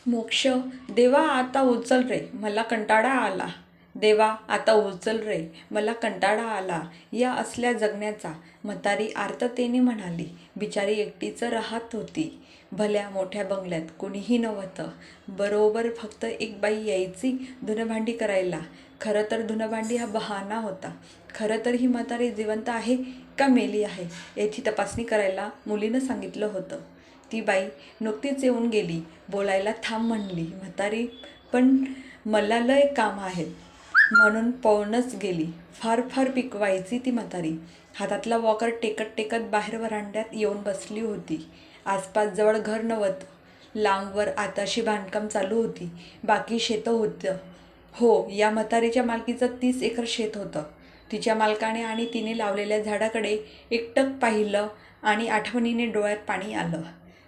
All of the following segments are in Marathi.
मोक्ष. देवा आता उचल रे, मला कंटाळा आला. देवा आता उचल रे, मला कंटाळा आला या असल्या जगण्याचा. म्हातारी आर्ततेने म्हणाली. बिचारी एकटीच राहत होती. भल्या मोठ्या बंगल्यात कुणीही नव्हतं. बरोबर फक्त एक बाई यायची धुणभांडी करायला. खरं तर धुणभांडी हा बहाणा होता. खरं तर ही म्हातारी जिवंत आहे का मेली आहे याची तपासणी करायला मुलीनं सांगितलं होतं. ती बाई नुकतीच येऊन गेली. बोलायला थांब म्हणली म्हातारी, पण मला लय काम आहेत म्हणून पळूनच गेली. फार फार पिकवायची ती म्हातारी. हातातला वॉकर टेकत टेकत बाहेर व्हरांड्यात येऊन बसली होती. आसपास जवळ घर नव्हतं. लांबवर आताशी बांधकाम चालू होती. बाकी शेतं होतं. हो, या म्हातारीच्या मालकीचं 30 एकर शेत होतं. तिच्या मालकाने आणि तिने लावलेल्या झाडाकडे एकटक पाहिलं आणि आठवणीने डोळ्यात पाणी आलं.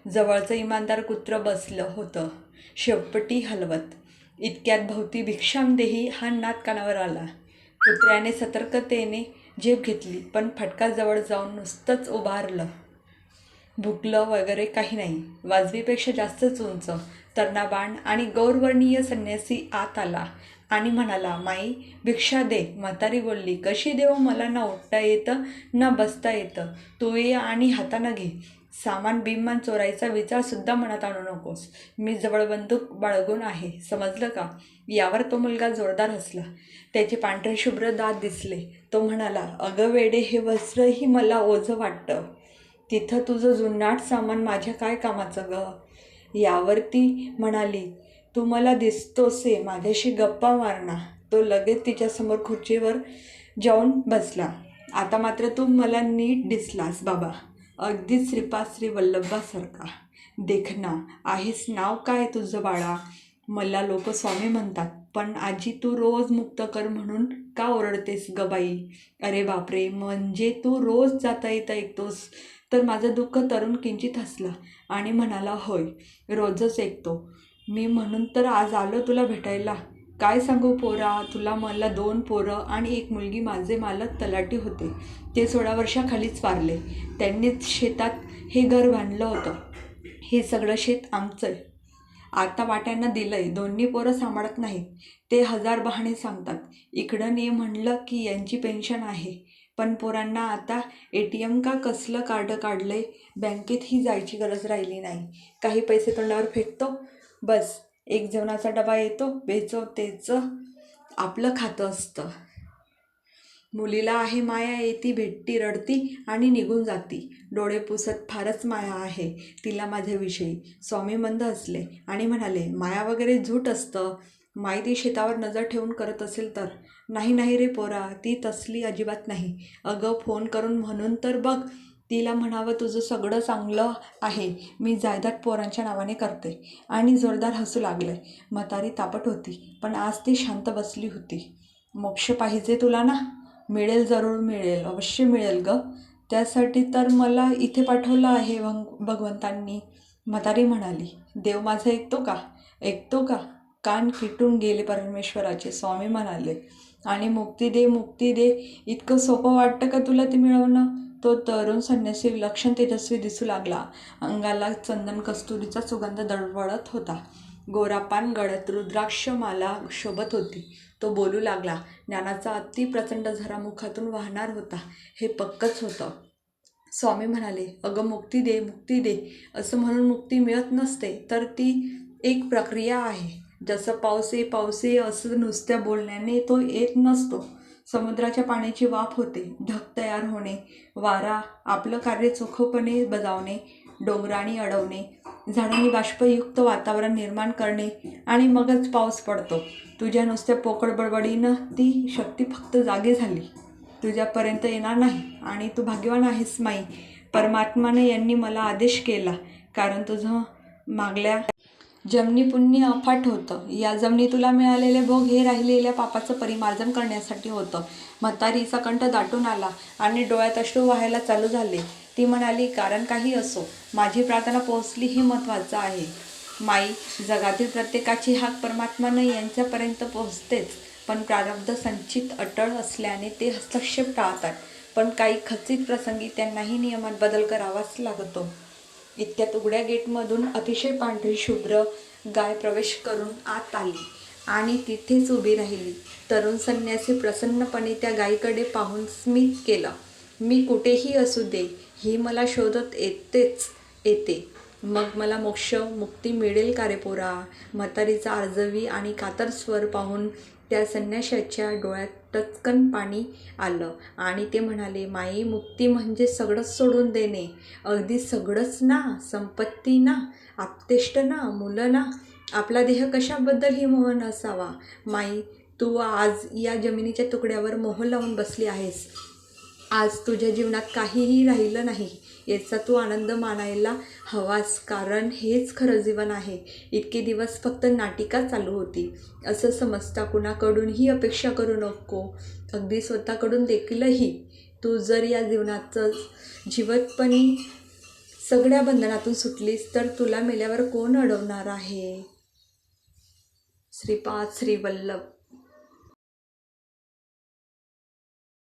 जवळचं इमानदार कुत्रं बसलं होतं शेपटी हलवत. इतक्यात भोवती भिक्षामदेही हा नाद कानावर आला. कुत्र्याने सतर्कतेने झेप घेतली, पण फटका जवळ जाऊन नुसतंच उभारलं. भुकलं वगैरे काही नाही. वाजवीपेक्षा जास्तच उंच, तर्नाबाण आणि गौरवर्णीय संन्यासी आत आला आणि म्हणाला, माई भिक्षा दे. म्हातारी बोलली, कशी देऊ? मला ना उठता येतं ना बसता येतं. तू ये आणि हातानं घे. सामान बिमान चोरायचा विचारसुद्धा मनात आणू नकोस. मी जवळ बंदूक बाळगून आहे, समजलं का? यावर तो मुलगा जोरदार हसला. त्याचे पांढरे शुभ्र दात दिसले. तो म्हणाला, अगं वेडे, हे वस्त्रही मला ओझं वाटतं. तिथं तुझं जुनाट सामान माझ्या काय कामाचं ग? यावर ती म्हणाली, तू मला दिसतोसे, माझ्याशी गप्पा मारणा. तो लगेच तिच्यासमोर खुर्चीवर जाऊन बसला. आता मात्र तू मला नीट दिसलास बाबा, अगदीच श्रीपाद श्री वल्लभासारखा देखना आहेस. नाव काय तुझं बाळा? मला लोक स्वामी म्हणतात, पण आजी तू रोज मुक्त कर म्हणून का ओरडतेस ग बाई? अरे बापरे, म्हणजे तू रोज जाता येता ऐकतोस? तर माझं दुःख तरुण किंचित हसला आणि म्हणाला, होय, रोजच ऐकतो मी, म्हणून तर आज आलो तुला भेटायला. काय सांगू पोरा तुला, मला 2 पोरं आणि 1 मुलगी. माझे मालक तलाठी होते. ते 16 वर्षाखालीच वारले. त्यांनीच शेतात हे घर बांधलं होतं. हे सगळं शेत आमचं आता वाट्यांना दिलंय. दोन्ही पोरं सांभाळत नाहीत. ते 1000 बहाणे सांगतात. इकडं ने म्हणलं की यांची पेन्शन आहे. पण पोरांना आता ATM का कसलं कार्ड काढलंय, बँकेतही जायची गरज राहिली नाही. काही पैसे तोंडावर फेकतो, बस एक जेवणाचा डबा येतो, बेचव तेचं आपलं खातं असतं. मुलीला आहे माया, येती भेटती रडती आणि निघून जाती. डोळे पुसत, फारच माया आहे तिला माझ्याविषयी. स्वामी मंद हसले आणि म्हणाले, माया वगैरे झूट असतं. माई ती शेतावर नजर ठेवून करत असेल तर. नाही नाही रे पोरा, ती तसली अजिबात नाही. अगं फोन करून म्हणून तर बघ. तिला म्हणावं तुझं सगळं चांगलं आहे, मी जायदाद पोरांच्या नावाने करते. आणि जोरदार हसू लागले. म्हातारी तापट होती, पण आज ती शांत बसली होती. मोक्ष पाहिजे तुला ना? मिळेल, जरूर मिळेल, अवश्य मिळेल ग. त्यासाठी तर मला इथे पाठवलं आहे भगवंतांनी. म्हातारी म्हणाली, देव माझं ऐकतो का? ऐकतो का? कान फिटून गेले परमेश्वराचे. स्वामी म्हणाले, आणि मुक्ती दे, मुक्ती दे. इतकं सोपं वाटतं का तुला ते मिळवणं? तो तरुण संन्यासी विलक्षण तेजस्वी दिसू लागला. अंगाला चंदन कस्तुरीचा सुगंध दळवळत होता. गोरापान, गळ्यात रुद्राक्ष माला शोभत होती. तो बोलू लागला. ज्ञानाचा अति प्रचंड झरा मुखातून वाहणार होता, हे पक्कच होतं. स्वामी म्हणाले, अगं मुक्ती दे, मुक्ती दे. असं म्हणून मुक्ती मिळत नसते, तर ती एक प्रक्रिया आहे. जसं पाऊस ये पाऊस ये असं नुसत्या बोलण्याने तो येत नसतो. समुद्राच्या पाण्याची वाफ होते, ढग तयार होणे, वारा आपलं कार्य चोखपणे बजावणे, डोंगरांनी अडवणे, झाडांनी बाष्पयुक्त वातावरण निर्माण करणे, आणि मगच पाऊस पडतो. तुझ्या नुसत्या पोकळ बडबडीनं ती शक्ती फक्त जागी झाली, तुझ्यापर्यंत येणार नाही. आणि तू भाग्यवान आहेस माई. परमात्माने यांनी मला आदेश केला, कारण तुझं मागल्या जमनी पुण्य अफाट होतं. या जमनी तुला मिळालेले भोग हे राहिलेल्या पापाचं परिमार्जन करण्यासाठी होतं. म्हातारीचा कंठ दाटून आला आणि डोळ्यात अश्रू वाहायला चालू झाले. ती म्हणाली, कारण काही असो, माझी प्रार्थना पोहोचली हे महत्त्वाचं आहे. माई, जगातील प्रत्येकाची हाक परमात्माने यांच्यापर्यंत पोहोचतेच, पण प्रारब्ध संचित अटळ असल्याने ते हस्तक्षेप टाळतात. पण काही खचित प्रसंगी त्यांनाही नियमात बदल करावाच लागतो. इतक्यात उघड्या गेटमधून अतिशय पांढरी शुभ्र गाय प्रवेश करून आत आली आणि तिथेच उभी राहिली. तरुण संन्यासी प्रसन्नपणे त्या गायीकडे पाहून स्मित केलं. मी कुठेही असू दे, ही मला शोधत येते. मग मला मोक्ष मुक्ती मिळेल का रे पोरा? म्हातारीचा आर्जवी आणि कातर स्वर पाहून त्या संन्याशाच्या डोळ्यात टचकन पाणी आलं आणि ते म्हणाले, माई, मुक्ती म्हणजे सगळंच सोडून देणे. अगदी सगळंच ना? संपत्ती ना? आप्तेष्ट ना? मुलं ना? आपला देह कशाबद्दलही मोह नसावा. माई, तू आज या जमिनीच्या तुकड्यावर मोह लावून बसली आहेस. आज तुझ्या जीवनात काहीही राहिलं नाही. याचा तू आनंद मानायला हवास, कारण हेच खरं जीवन आहे. इतके दिवस फक्त नाटिका चालू होती असं समजता कुणाकडूनही अपेक्षा करू नको, अगदी स्वतःकडून देखीलही. तू जर या जीवनाचं जिवंतपणी सगळ्या बंधनातून सुटलीस तर तुला मेल्यावर कोण अडवणार आहे? श्रीपाद श्री वल्लभ.